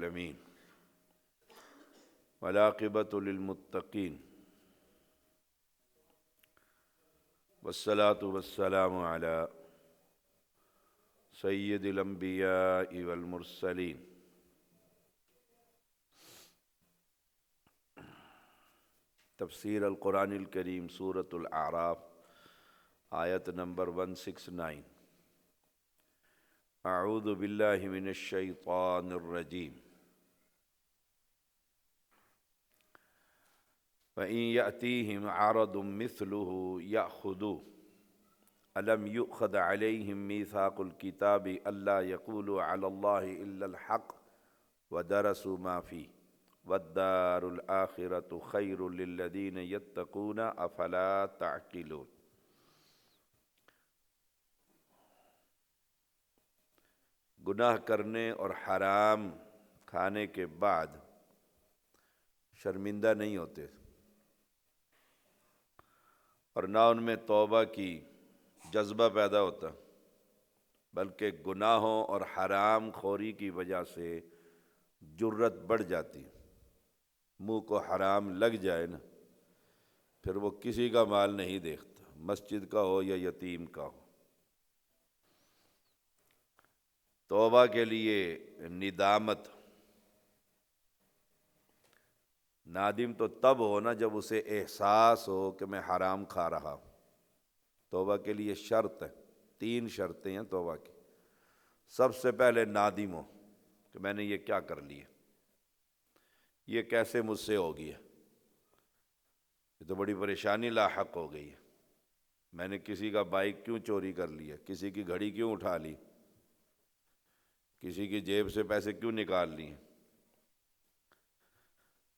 العالمین والعاقبۃ للمتقین والصلاۃ والسلام علی سید الانبیاء والمرسلین تفسیر القرآن الکریم سورۃ الاعراف آیت نمبر 169 اعوذ باللہ من الشیطان الرجیم وَإِن يَأْتِيهِمْ عَرَضٌ مِثْلُهُ يَأْخُذُوهُ أَلَمْ يُؤْخَذْ عَلَيْهِمْ مِيثَاقُ الْكِتَابِ أَلَّا يَقُولُوا عَلَى اللَّهِ إِلَّا الْحَقَّ وَدَرَسُوا مَا فِيهِ وَالدَّارُ الْآخِرَةُ خَيْرٌ لِلَّذِينَ يَتَّقُونَ أَفَلَا تَعْقِلُونَ۔ گناہ کرنے اور حرام کھانے کے بعد شرمندہ نہیں ہوتے اور نہ ان میں توبہ کی جذبہ پیدا ہوتا، بلکہ گناہوں اور حرام خوری کی وجہ سے جرت بڑھ جاتی۔ منہ کو حرام لگ جائے نا، پھر وہ کسی کا مال نہیں دیکھتا، مسجد کا ہو یا یتیم کا ہو۔ توبہ کے لیے ندامت، نادم تو تب ہو نا جب اسے احساس ہو کہ میں حرام کھا رہا ہوں۔ توبہ کے لیے شرط ہے، 3 شرطیں ہیں توبہ کی۔ سب سے پہلے نادم ہو کہ میں نے یہ کیا کر لیا، یہ کیسے مجھ سے ہو گیا، یہ تو بڑی پریشانی لاحق ہو گئی ہے۔ میں نے کسی کا بائک کیوں چوری کر لیا، کسی کی گھڑی کیوں اٹھا لی، کسی کی جیب سے پیسے کیوں نکال لیے۔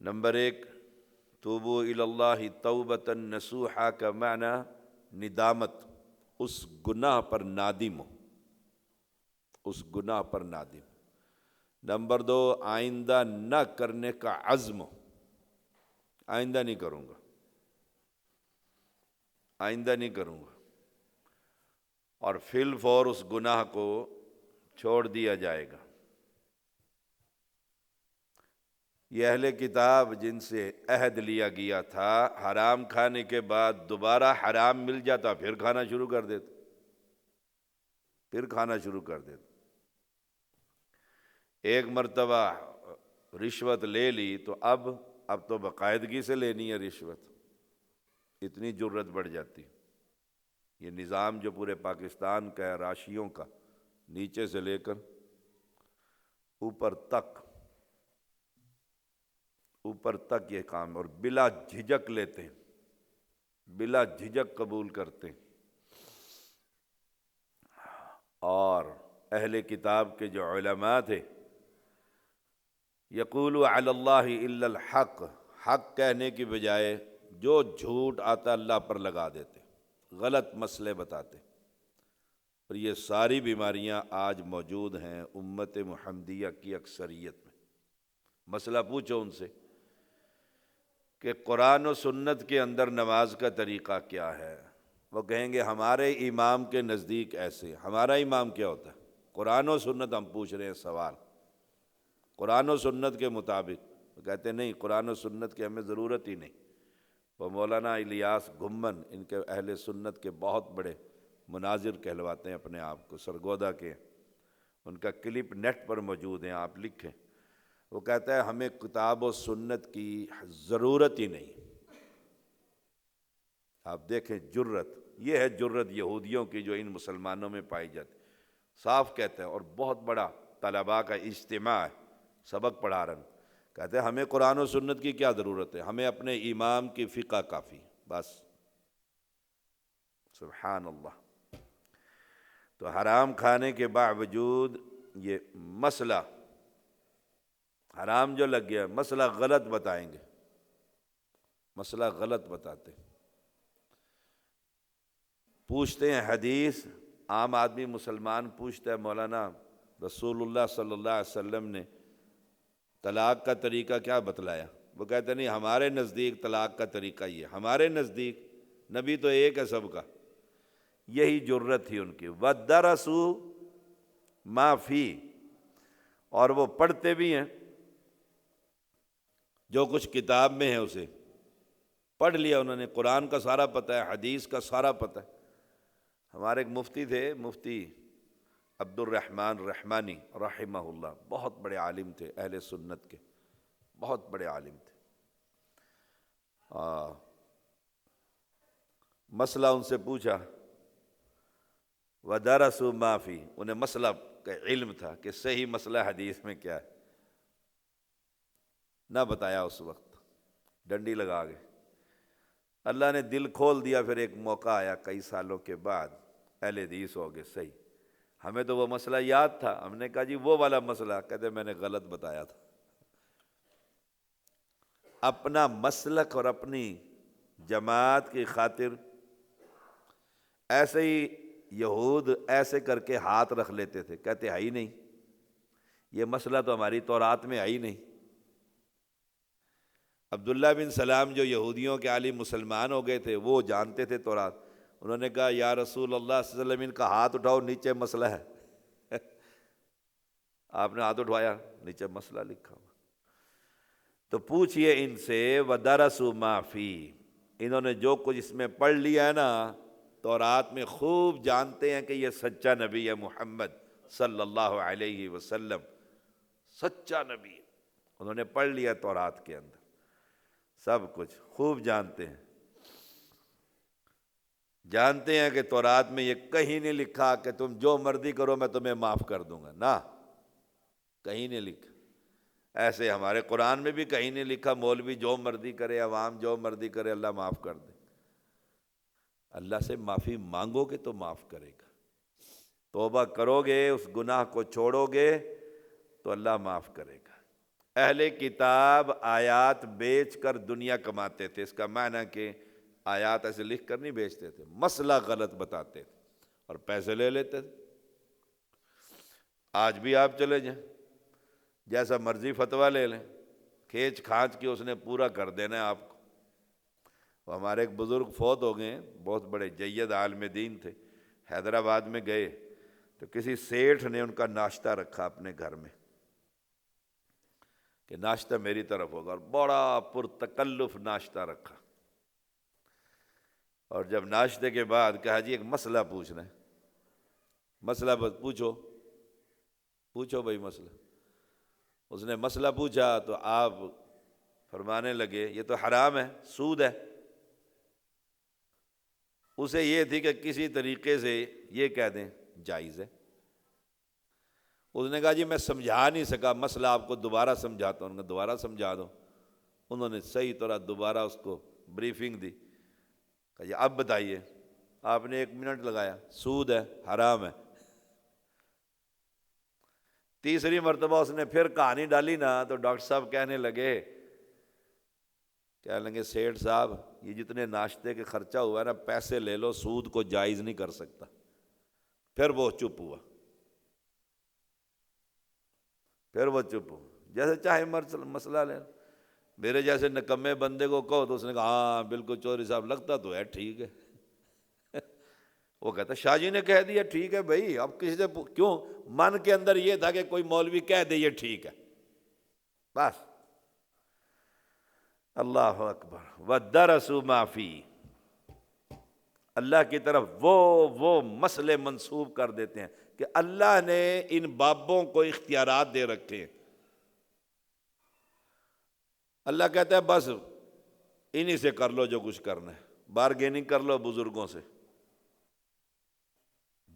نمبر 1، توبوا الی اللہ توبۃ نصوحا کا معنی ندامت، اس گناہ پر نادم ہو، اس گناہ پر نادم۔ نمبر 2، آئندہ نہ کرنے کا عزم ہو، آئندہ نہیں کروں گا، آئندہ نہیں کروں گا، اور فی الفور اس گناہ کو چھوڑ دیا جائے گا۔ یہ اہل کتاب جن سے عہد لیا گیا تھا، حرام کھانے کے بعد دوبارہ حرام مل جاتا پھر کھانا شروع کر دیتے، پھر کھانا شروع کر دیتے۔ ایک مرتبہ رشوت لے لی تو اب تو باقاعدگی سے لینی ہے رشوت، اتنی جرت بڑھ جاتی۔ یہ نظام جو پورے پاکستان کا ہے، راشیوں کا، نیچے سے لے کر اوپر تک یہ کام، اور بلا جھجک لیتے ہیں، بلا جھجک قبول کرتے ہیں۔ اور اہل کتاب کے جو علماء تھے، یقولوا علی اللہ الا الحق، حق کہنے کی بجائے جو جھوٹ آتا اللہ پر لگا دیتے، غلط مسئلے بتاتے۔ اور یہ ساری بیماریاں آج موجود ہیں امت محمدیہ کی اکثریت میں۔ مسئلہ پوچھو ان سے کہ قرآن و سنت کے اندر نماز کا طریقہ کیا ہے، وہ کہیں گے ہمارے امام کے نزدیک ایسے۔ ہمارا امام کیا ہوتا ہے؟ قرآن و سنت ہم پوچھ رہے ہیں سوال، قرآن و سنت کے مطابق۔ وہ کہتے ہیں نہیں، قرآن و سنت کی ہمیں ضرورت ہی نہیں۔ وہ مولانا الیاس گھمن، ان کے اہل سنت کے بہت بڑے مناظر کہلواتے ہیں اپنے آپ کو، سرگودا کے، ان کا کلپ نیٹ پر موجود ہے، آپ لکھیں۔ وہ کہتا ہے ہمیں کتاب و سنت کی ضرورت ہی نہیں۔ آپ دیکھیں جرت، یہ ہے جرت یہودیوں کی جو ان مسلمانوں میں پائی جاتی، صاف کہتے ہیں۔ اور بہت بڑا طلباء کا اجتماع ہے، سبق پڑھا رہے ہیں، کہتے ہیں ہمیں قرآن و سنت کی کیا ضرورت ہے، ہمیں اپنے امام کی فقہ کافی، بس۔ سبحان اللہ۔ تو حرام کھانے کے باوجود یہ مسئلہ حرام جو لگ گیا، مسئلہ غلط بتائیں گے، مسئلہ غلط بتاتے، پوچھتے ہیں حدیث، عام آدمی مسلمان پوچھتا ہے مولانا رسول اللہ صلی اللہ علیہ وسلم نے طلاق کا طریقہ کیا بتلایا؟ وہ کہتے ہیں نہیں، ہمارے نزدیک طلاق کا طریقہ یہ، ہمارے نزدیک نبی تو ایک ہے سب کا۔ یہی جرت تھی ان کی۔ وَدَّرَسُوا مَا فِيهِ، اور وہ پڑھتے بھی ہیں جو کچھ کتاب میں ہے اسے پڑھ لیا انہوں نے، قرآن کا سارا پتہ ہے، حدیث کا سارا پتہ ہے۔ ہمارے ایک مفتی تھے، مفتی عبد الرحمن رحمانی رحمہ اللہ، بہت بڑے عالم تھے اہل سنت کے، بہت بڑے عالم تھے۔ مسئلہ ان سے پوچھا، وَدَرَسُوا مَا فِي، انہیں مسئلہ کا علم تھا کہ صحیح مسئلہ حدیث میں کیا ہے، نہ بتایا اس وقت، ڈنڈی لگا گئے۔ اللہ نے دل کھول دیا، پھر ایک موقع آیا کئی سالوں کے بعد، اہل حدیث ہو گئے صحیح۔ ہمیں تو وہ مسئلہ یاد تھا، ہم نے کہا جی وہ والا مسئلہ، کہتے میں نے غلط بتایا تھا۔ اپنا مسلک اور اپنی جماعت کی خاطر ایسے ہی یہود ایسے کر کے ہاتھ رکھ لیتے تھے، کہتے ہے ہی نہیں، یہ مسئلہ تو ہماری تورات میں ہے ہی نہیں۔ عبداللہ بن سلام جو یہودیوں کے عالم مسلمان ہو گئے تھے، وہ جانتے تھے تورات، انہوں نے کہا یا رسول اللہ صلی اللہ علیہ وسلم، ان کا ہاتھ اٹھاؤ، نیچے مسئلہ ہے۔ آپ نے ہاتھ اٹھوایا، نیچے مسئلہ لکھا ہوا۔ تو پوچھئے ان سے، وَدَرَسُوا مَا فِي، انہوں نے جو کچھ اس میں پڑھ لیا ہے نا، تورات میں خوب جانتے ہیں کہ یہ سچا نبی ہے محمد صلی اللہ علیہ وسلم، سچا نبی ہے، انہوں نے پڑھ لیا تورات کے اندر، سب کچھ خوب جانتے ہیں۔ جانتے ہیں کہ تورات میں یہ کہیں نہیں لکھا کہ تم جو مرضی کرو میں تمہیں معاف کر دوں گا، نہ، کہیں نہیں لکھا۔ ایسے ہمارے قرآن میں بھی کہیں نہیں لکھا مولوی جو مرضی کرے، عوام جو مرضی کرے، اللہ معاف کر دے۔ اللہ سے معافی مانگو گے تو معاف کرے گا، توبہ کرو گے، اس گناہ کو چھوڑو گے تو اللہ معاف کرے گا۔ اہل کتاب آیات بیچ کر دنیا کماتے تھے، اس کا معنی کہ آیات ایسے لکھ کر نہیں بیچتے تھے، مسئلہ غلط بتاتے تھے اور پیسے لے لیتے تھے۔ آج بھی آپ چلے جائیں، جیسا مرضی فتویٰ لے لیں، کھینچ کھانچ کے اس نے پورا کر دینا ہے آپ کو۔ وہ ہمارے ایک بزرگ فوت ہو گئے ہیں، بہت بڑے جید عالم دین تھے، حیدرآباد میں گئے تو کسی سیٹھ نے ان کا ناشتہ رکھا اپنے گھر میں کہ ناشتہ میری طرف ہوگا، اور بڑا پرتکلف ناشتہ رکھا، اور جب ناشتے کے بعد کہا جی ایک مسئلہ پوچھنا ہے، مسئلہ بس پوچھو بھائی مسئلہ۔ اس نے مسئلہ پوچھا تو آپ فرمانے لگے یہ تو حرام ہے، سود ہے۔ اسے یہ تھی کہ کسی طریقے سے یہ کہہ دیں جائز ہے۔ اس نے کہا جی میں سمجھا نہیں سکا، مسئلہ آپ کو دوبارہ سمجھاتا ہوں، دوبارہ سمجھا دو۔ انہوں نے صحیح طرح دوبارہ اس کو بریفنگ دی، کہا جی اب بتائیے۔ آپ نے 1 منٹ لگایا، سود ہے، حرام ہے۔ تیسری مرتبہ اس نے پھر کہانی ڈالی نا تو ڈاکٹر صاحب کہنے لگے سیٹھ صاحب یہ جتنے ناشتے کے خرچہ ہوا ہے نا، پیسے لے لو، سود کو جائز نہیں کر سکتا۔ پھر وہ چپ ہوا، جیسے چاہے مسئلہ لے۔ میرے جیسے نکمے بندے کو کہو تو اس نے کہا ہاں بالکل چودھری صاحب لگتا تو ہے ٹھیک ہے۔ وہ کہتا شاہ جی نے کہہ دیا ٹھیک ہے بھائی، اب کسی سے کیوں؟ من کے اندر یہ تھا کہ کوئی مولوی کہہ دے یہ ٹھیک ہے، بس۔ اللہ اکبر۔ وَدَرَسُوا مَا فِي، اللہ کی طرف وہ مسئلے منسوب کر دیتے ہیں کہ اللہ نے ان بابوں کو اختیارات دے رکھے ہیں۔ اللہ کہتا ہے بس انہی سے کر لو جو کچھ کرنا ہے، بارگیننگ کر لو بزرگوں سے۔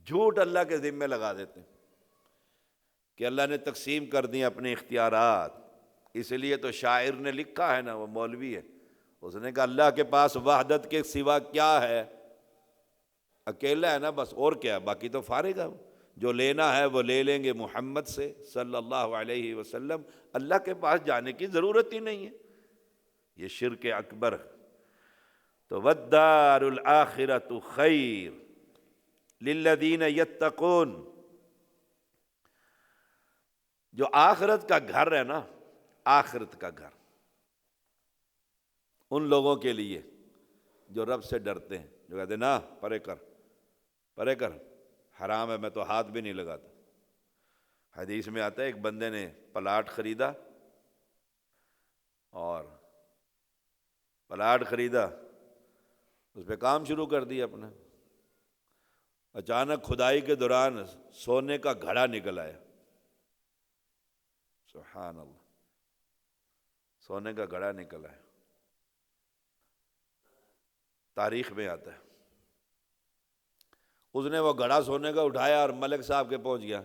جھوٹ اللہ کے ذمے لگا دیتے ہیں کہ اللہ نے تقسیم کر دی اپنے اختیارات۔ اس لیے تو شاعر نے لکھا ہے نا، وہ مولوی ہے، اس نے کہا اللہ کے پاس وحدت کے سوا کیا ہے؟ اکیلا ہے نا بس، اور کیا، باقی تو فارغ ہے، جو لینا ہے وہ لے لیں گے محمد سے صلی اللہ علیہ وسلم۔ اللہ کے پاس جانے کی ضرورت ہی نہیں ہے، یہ شرک اکبر ہے۔ تو وَالدَّارُ الْآخِرَةُ خَيْرٌ لِلَّذِينَ يَتَّقُونَ، جو آخرت کا گھر ہے نا، آخرت کا گھر ان لوگوں کے لیے جو رب سے ڈرتے ہیں، جو کہتے ہیں نا پرے کر، حرام ہے، میں تو ہاتھ بھی نہیں لگاتا۔ حدیث میں آتا ہے ایک بندے نے پلاٹ خریدا اور پلاٹ خریدا، اس پہ کام شروع کر دیا اپنا۔ اچانک کھدائی کے دوران سونے کا گھڑا نکل آیا، سبحان اللہ، سونے کا گھڑا نکل آیا، تاریخ میں آتا ہے۔ اس نے وہ گھڑا سونے کا اٹھایا اور ملک صاحب کے پہنچ گیا،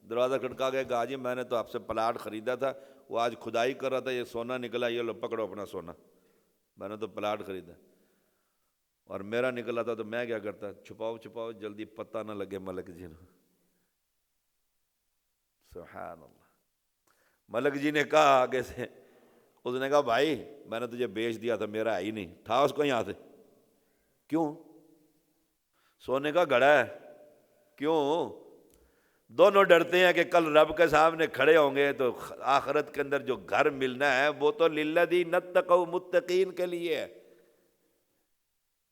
دروازہ کھٹکا کے کہا جی میں نے تو آپ سے پلاٹ خریدا تھا، وہ آج کھدائی کر رہا تھا، یہ سونا نکلا، یہ لو پکڑو اپنا سونا، میں نے تو پلاٹ خریدا اور میرا نکلا تھا تو میں کیا کرتا، چھپاؤ چھپاؤ جلدی پتہ نہ لگے ملک جی نے۔ سبحان اللہ۔ ملک جی نے کہا آگے سے، اس نے کہا بھائی میں نے تجھے بیچ دیا تھا، میرا ہے ہی نہیں، تھا اس کو یہاں سے، کیوں؟ سونے کا گھڑا ہے، کیوں؟ دونوں ڈرتے ہیں کہ کل رب کے سامنے کھڑے ہوں گے تو آخرت کے اندر جو گھر ملنا ہے وہ تو للذین اتقوا، متقین کے لیے ہے،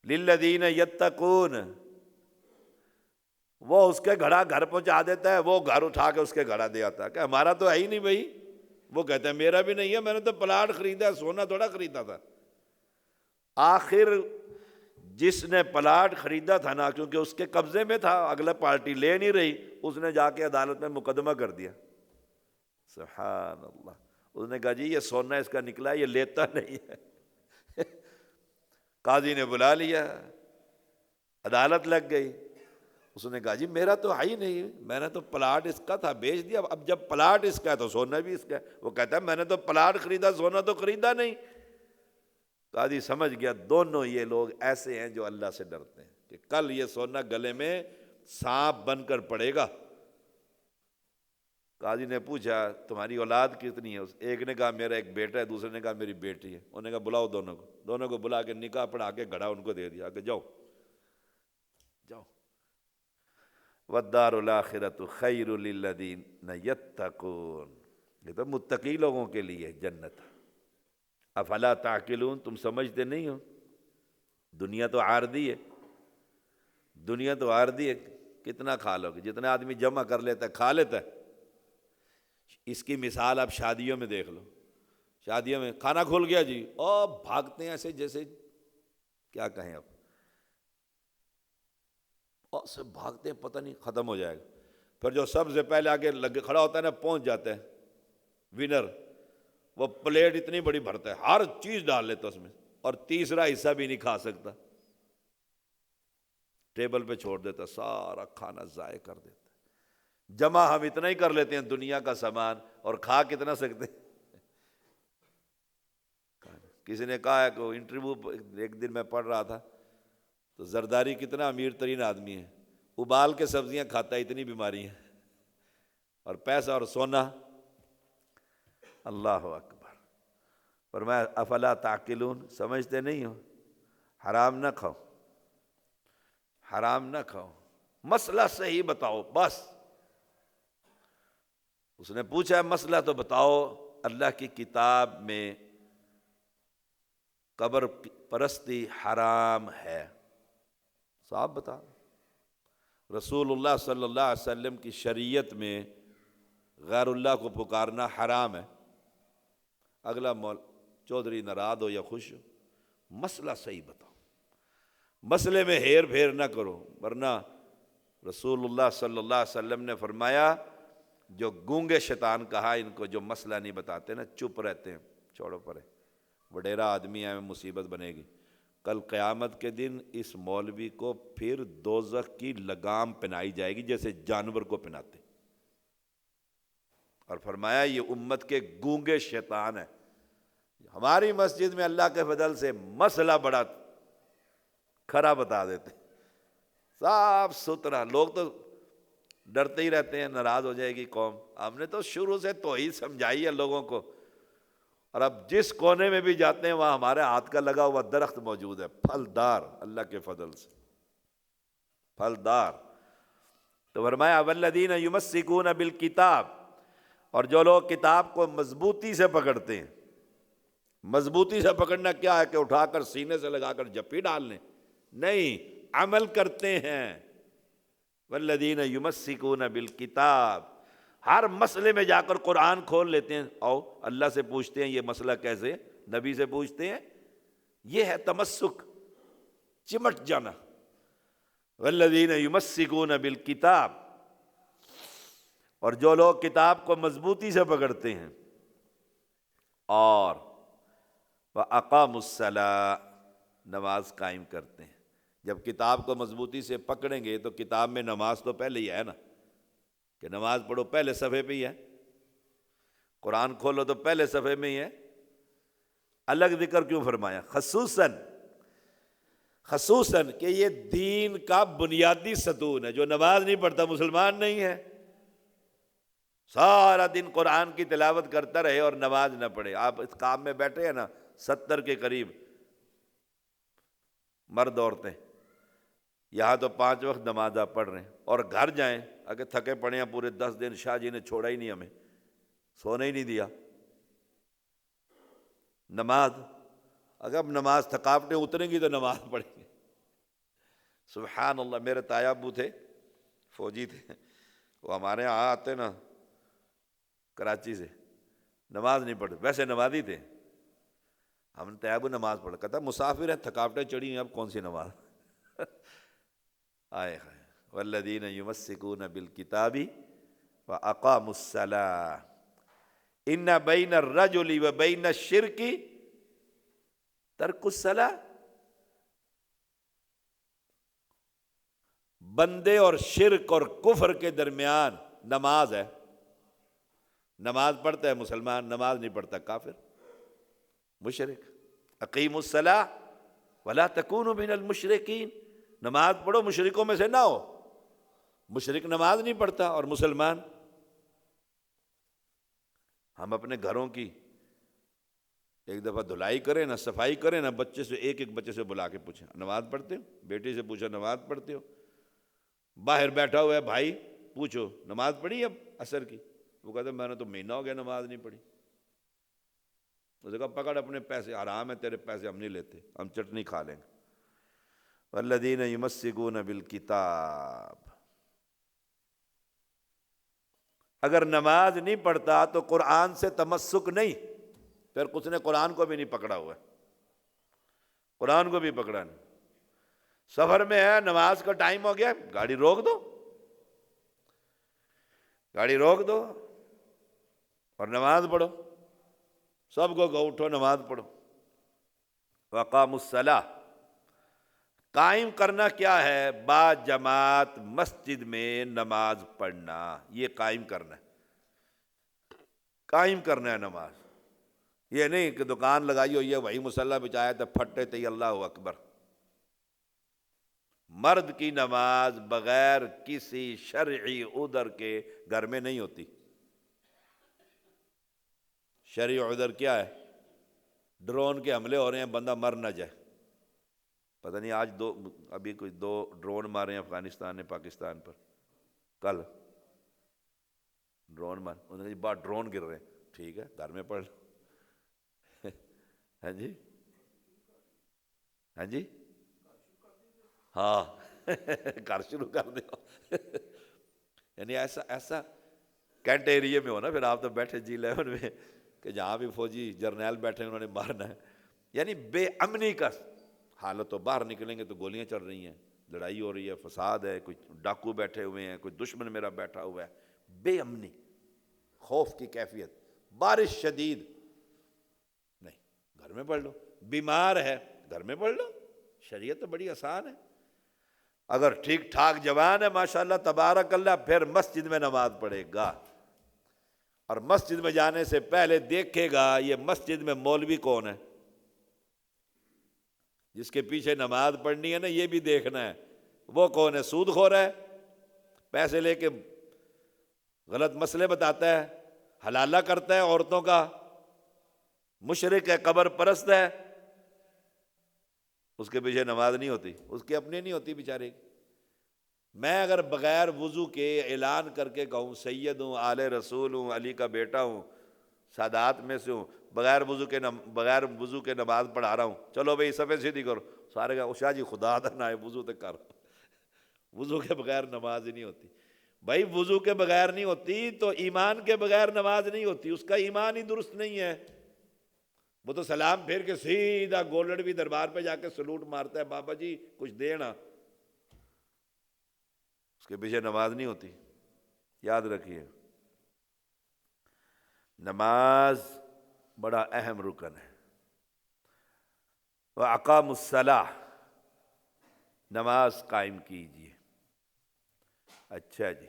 للذین یتقون۔ وہ اس کے گھڑا گھر پہنچا دیتا ہے، وہ گھر اٹھا کے اس کے گھڑا دے آتا ہے کہ ہمارا تو ہے ہی نہیں بھائی، وہ کہتا ہے میرا بھی نہیں ہے، میں نے تو پلاٹ خریدا ہے، سونا تھوڑا خریدا تھا۔ آخر جس نے پلاٹ خریدا تھا نا، کیونکہ اس کے قبضے میں تھا، اگلا پارٹی لے نہیں رہی، اس نے جا کے عدالت میں مقدمہ کر دیا۔ سبحان اللہ۔ اس نے کہا جی یہ سونا اس کا نکلا ہے، یہ لیتا نہیں ہے۔ قاضی نے بلا لیا، عدالت لگ گئی، اس نے کہا جی میرا تو ہے ہی نہیں، میں نے تو پلاٹ اس کا تھا، بیچ دیا، اب جب پلاٹ اس کا ہے تو سونا بھی اس کا ہے۔ وہ کہتا ہے میں نے تو پلاٹ خریدا، سونا تو خریدا نہیں۔ قاضی سمجھ گیا دونوں یہ لوگ ایسے ہیں جو اللہ سے ڈرتے ہیں کہ کل یہ سونا گلے میں سانپ بن کر پڑے گا۔ قاضی نے پوچھا تمہاری اولاد کتنی ہے؟ ایک نے کہا میرا ایک بیٹا ہے، دوسرے نے کہا میری بیٹی ہے۔ انہوں نے کہا بلاؤ دونوں کو بلا کے نکاح پڑھا کے گھڑا ان کو دے دیا کہ جاؤ جاؤ۔ وَالدَّارُ الْآخِرَةُ خَيْرٌ لِلَّذِينَ يَتَّقُونَ، یہ تو متقی لوگوں کے لیے جنت۔ افلا تعقلون، تم سمجھتے نہیں ہو؟ دنیا تو عارضی ہے، دنیا تو عارضی ہے، کتنا کھا لو گے؟ جتنا آدمی جمع کر لیتا ہے کھا لیتا ہے۔ اس کی مثال آپ شادیوں میں دیکھ لو، شادیوں میں کھانا کھل گیا جی، اور بھاگتے ہیں ایسے جیسے کیا کہیں اب، اور سب بھاگتے ہیں، پتہ نہیں ختم ہو جائے گا۔ پھر جو سب سے پہلے آگے لگ کھڑا ہوتا ہے نا، پہنچ جاتا ہے ونر، وہ پلیٹ اتنی بڑی بھرتا ہے، ہر چیز ڈال لیتا اس میں، اور تیسرا حصہ بھی نہیں کھا سکتا، ٹیبل پہ چھوڑ دیتا، سارا کھانا ضائع کر دیتا۔ جمع ہم اتنا ہی کر لیتے ہیں دنیا کا سامان، اور کھا کتنا سکتے ہیں؟ کسی نے کہا ہے کہ انٹرویو ایک دن میں پڑھ رہا تھا تو زرداری کتنا امیر ترین آدمی ہے، ابال کے سبزیاں کھاتا ہے، اتنی بیماری ہے، اور پیسہ اور سونا۔ اللہ اکبر۔ فرمایا افلا تعقلون، سمجھتے نہیں ہو؟ حرام نہ کھاؤ، حرام نہ کھاؤ، مسئلہ صحیح بتاؤ بس۔ اس نے پوچھا مسئلہ تو بتاؤ، اللہ کی کتاب میں قبر پرستی حرام ہے، صاحب بتا۔ رسول اللہ صلی اللہ علیہ وسلم کی شریعت میں غیر اللہ کو پکارنا حرام ہے۔ اگلا چودھری ناراض ہو یا خوش ہو، مسئلہ صحیح بتاؤ، مسئلے میں ہیر پھیر نہ کرو، ورنہ رسول اللہ صلی اللہ علیہ وسلم نے فرمایا جو گونگے شیطان کہا ان کو، جو مسئلہ نہیں بتاتے نا، چپ رہتے ہیں، چھوڑو پرے، وڈیرا آدمی ہے، مصیبت بنے گی۔ کل قیامت کے دن اس مولوی کو پھر دوزخ کی لگام پہنائی جائے گی جیسے جانور کو پہناتے، اور فرمایا یہ امت کے گونگے شیطان ہیں۔ ہماری مسجد میں اللہ کے فضل سے مسئلہ بڑا کھرا بتا دیتے، صاف ستھرا، لوگ تو ڈرتے ہی رہتے ہیں ناراض ہو جائے گی قوم۔ ہم نے تو شروع سے توحید سمجھائی ہے لوگوں کو، اور اب جس کونے میں بھی جاتے ہیں وہاں ہمارے ہاتھ کا لگا ہوا درخت موجود ہے، پھلدار، اللہ کے فضل سے پھلدار۔ تو فرمایا والذین یمسکون بالکتاب، اور جو لوگ کتاب کو مضبوطی سے پکڑتے ہیں۔ مضبوطی سے پکڑنا کیا ہے کہ اٹھا کر سینے سے لگا کر جپی ڈال لیں، نہیں، عمل کرتے ہیں۔ والذین یمسکون بالکتاب، ہر مسئلے میں جا کر قرآن کھول لیتے ہیں، آؤ اللہ سے پوچھتے ہیں یہ مسئلہ کیسے نبی سے پوچھتے ہیں، یہ ہے تمسک، چمٹ جانا۔ والذین یمسکون بالکتاب، اور جو لوگ کتاب کو مضبوطی سے پکڑتے ہیں، اور وَأَقَامُوا الصَّلَاةَ، نماز قائم کرتے ہیں۔ جب کتاب کو مضبوطی سے پکڑیں گے تو کتاب میں نماز تو پہلے ہی ہے نا، کہ نماز پڑھو پہلے صفحے پہ ہی ہے، قرآن کھولو تو پہلے صفحے میں ہی ہے، الگ ذکر کیوں فرمایا؟ خصوصاً کہ یہ دین کا بنیادی ستون ہے۔ جو نماز نہیں پڑھتا مسلمان نہیں ہے، سارا دن قرآن کی تلاوت کرتا رہے اور نماز نہ پڑھے۔ آپ اس کام میں بیٹھے ہیں نا، 70 کے قریب مرد عورتیں، یہاں تو 5 وقت نماز آپ پڑھ رہے ہیں، اور گھر جائیں اگر تھکے پڑے ہیں پورے 10 دن، شاہ جی نے چھوڑا ہی نہیں، ہمیں سونے ہی نہیں دیا۔ نماز، اگر اب نماز تھکاوٹیں اتریں گی تو نماز پڑھیں گے۔ سبحان اللہ، میرے تایا ابو تھے، فوجی تھے، وہ ہمارے یہاں آتے نا کراچی سے، نماز نہیں پڑھتے، ویسے نمازی تھے۔ ہم نے تایا ابو نماز پڑھا، کہتا مسافر ہیں، تھکاوٹیں چڑھی ہیں، اب کون سی نماز؟ آئے ہائے، والذین یمسکون بالکتاب واقاموا الصلاۃ ان بین الرجل وبین الشرک ترک الصلاۃ۔ بندے اور شرک اور کفر کے درمیان نماز ہے۔ نماز پڑھتا ہے مسلمان، نماز نہیں پڑھتا کافر، مشرک۔ اقیموا الصلاۃ ولا تکونوا من المشرکین، نماز پڑھو مشرکوں میں سے نہ ہو۔ مشرک نماز نہیں پڑھتا اور مسلمان۔ ہم اپنے گھروں کی ایک دفعہ دھلائی کریں نا، صفائی کریں نا، بچے سے ایک بچے سے بلا کے پوچھیں نماز پڑھتے ہو، بیٹی سے پوچھا نماز پڑھتے ہو، باہر بیٹھا ہوا ہے بھائی پوچھو نماز پڑھی اب عصر کی، وہ کہتا میں نے تو مہینہ ہو گیا نماز نہیں پڑھی۔ اس نے کہا پکڑ اپنے پیسے، حرام ہے تیرے پیسے، ہم نہیں لیتے، ہم چٹنی کھا لیں گے۔ والذین یمسکون بالکتاب، اگر نماز نہیں پڑھتا تو قرآن سے تمسک نہیں، پھر کچھ نے قرآن کو بھی نہیں پکڑا ہوا ہے، قرآن کو بھی پکڑا نہیں۔ سفر میں ہے، نماز کا ٹائم ہو گیا، گاڑی روک دو، گاڑی روک دو اور نماز پڑھو، سب کو کہو اٹھو نماز پڑھو۔ وَأَقَامُوا الصَّلَاةَ، قائم کرنا کیا ہے؟ با جماعت مسجد میں نماز پڑھنا، یہ قائم کرنا ہے، قائم کرنا ہے نماز۔ یہ نہیں کہ دکان لگائی ہوئی ہے، وہی مصلی بچایا تھا، پھٹے تھے اللہ اکبر۔ مرد کی نماز بغیر کسی شرعی عذر کے گھر میں نہیں ہوتی۔ شرعی عذر کیا ہے؟ ڈرون کے حملے ہو رہے ہیں، بندہ مر نہ جائے۔ پتہ نہیں آج ابھی کوئی 2 ڈرون مارے ہیں افغانستان نے پاکستان پر، کل ڈرون مار، انہوں نے بات ڈرون گر رہے ہیں، ٹھیک ہے گھر میں پڑھ لو۔ ہاں جی، ہاں جی، ہاں گھر شروع کر دو۔ یعنی ایسا کینٹ ایریے میں ہو نا، پھر آپ تو بیٹھے G11 میں کہ جہاں بھی فوجی جرنیل بیٹھے انہوں نے مارنا ہے، یعنی بے امنی کا حالت ہو۔ باہر نکلیں گے تو گولیاں چل رہی ہیں، لڑائی ہو رہی ہے، فساد ہے، کوئی ڈاکو بیٹھے ہوئے ہیں، کوئی دشمن میرا بیٹھا ہوا ہے، بے امنی، خوف کی کیفیت، بارش شدید، نہیں گھر میں پڑھ لو۔ بیمار ہے گھر میں پڑھ لو، شریعت تو بڑی آسان ہے۔ اگر ٹھیک ٹھاک جوان ہے ماشاءاللہ تبارک اللہ، پھر مسجد میں نماز پڑھے گا، اور مسجد میں جانے سے پہلے دیکھے گا یہ مسجد میں مولوی کون ہے، جس کے پیچھے نماز پڑھنی ہے نا، یہ بھی دیکھنا ہے وہ کون ہے۔ سود خور ہے، پیسے لے کے غلط مسئلے بتاتا ہے، حلالہ کرتا ہے عورتوں کا، مشرک ہے، قبر پرست ہے، اس کے پیچھے نماز نہیں ہوتی، اس کی اپنی نہیں ہوتی بیچارے کی۔ میں اگر بغیر وضو کے اعلان کر کے کہوں سید ہوں، آل رسول ہوں، علی کا بیٹا ہوں، سادات میں سے ہوں، بغیر وضو کے نماز پڑھا رہا ہوں، چلو بھائی صفحے سیدھی کرو، سارے کا شاہ جی خدا نہ ہے وضو تو کر، وضو کے بغیر نماز ہی نہیں ہوتی۔ بھائی وضو کے بغیر نہیں ہوتی تو ایمان کے بغیر نماز نہیں ہوتی، اس کا ایمان ہی درست نہیں ہے۔ وہ تو سلام پھر کے سیدھا گولڑوی دربار پہ جا کے سلوٹ مارتا ہے، بابا جی کچھ دینا، اس کے پیچھے نماز نہیں ہوتی۔ یاد رکھیے نماز بڑا اہم رکن ہے۔ وَأَقَامُوا الصَّلَاةَ، نماز قائم کیجیے۔ اچھا جی،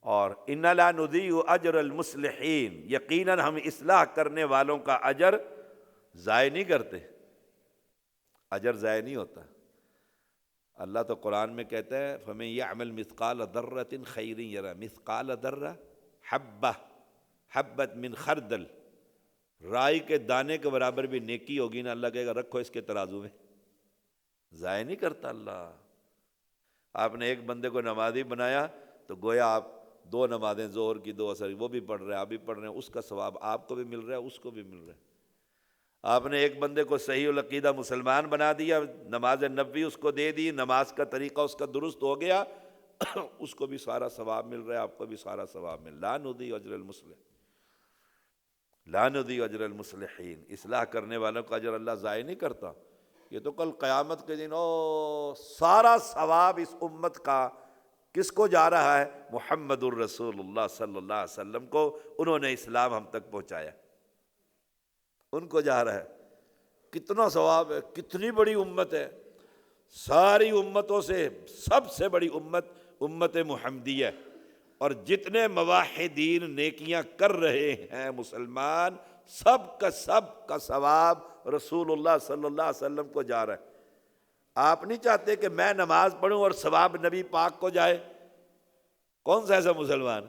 اور اِنَّا لَا نُضِيعُ أَجْرَ الْمُصْلِحِينَ، یقیناً ہم اصلاح کرنے والوں کا اجر ضائع نہیں کرتے، اجر ضائع نہیں ہوتا۔ اللہ تو قرآن میں کہتا ہے فَمَن يَعْمَلْ مِثْقَالَ ذَرَّةٍ خَيْرٍ يَرَهُ، مثقال ذرہ، حبہ، حبت من خردل، رائی کے دانے کے برابر بھی نیکی ہوگی نا، اللہ کہے گا رکھو اس کے ترازو میں، ضائع نہیں کرتا اللہ۔ آپ نے ایک بندے کو نمازی بنایا تو گویا آپ 2 نمازیں ظہر کی 2 عصر، وہ بھی پڑھ رہے ہیں آپ بھی پڑھ رہے ہیں، اس کا ثواب آپ کو بھی مل رہا ہے اس کو بھی مل رہا ہے۔ آپ نے ایک بندے کو صحیح العقیدہ مسلمان بنا دیا، نماز نبوی اس کو دے دی، نماز کا طریقہ اس کا درست ہو گیا، اس کو بھی سارا ثواب مل رہا ہے، آپ کو بھی سارا ثواب مل رہا ہے۔ لا نضيع اجر المصلح، لا نضيع اجر المصلحین، اصلاح کرنے والوں کا اجر اللہ ضائع نہیں کرتا۔ یہ تو کل قیامت کے دن سارا ثواب اس امت کا کس کو جا رہا ہے؟ محمد الرسول اللہ صلی اللہ علیہ وسلم کو، انہوں نے اسلام ہم تک پہنچایا، ان کو جا رہا ہے۔ کتنا ثواب ہے، کتنی بڑی امت ہے، ساری امتوں سے سب سے بڑی امت امت محمدیہ، اور جتنے موحدین نیکیاں کر رہے ہیں مسلمان، سب کا ثواب رسول اللہ صلی اللہ علیہ وسلم کو جا رہا ہے۔ آپ نہیں چاہتے کہ میں نماز پڑھوں اور ثواب نبی پاک کو جائے؟ کون سا ایسا مسلمان؟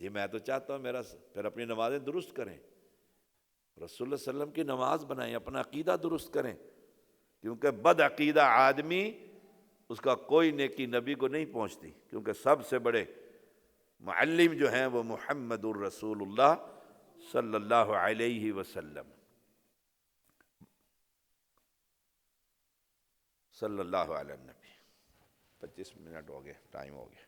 جی میں تو چاہتا ہوں میرا، پھر اپنی نمازیں درست کریں، رسول اللہ صلی اللہ علیہ وسلم کی نماز بنائیں، اپنا عقیدہ درست کریں، کیونکہ بد عقیدہ آدمی اس کا کوئی نیکی نبی کو نہیں پہنچتی، کیونکہ سب سے بڑے معلم جو ہیں وہ محمد الرسول اللہ صلی اللہ علیہ وسلم، صلی اللہ علیہ نبی۔ 25 منٹ ہو گئے، ٹائم ہو گیا۔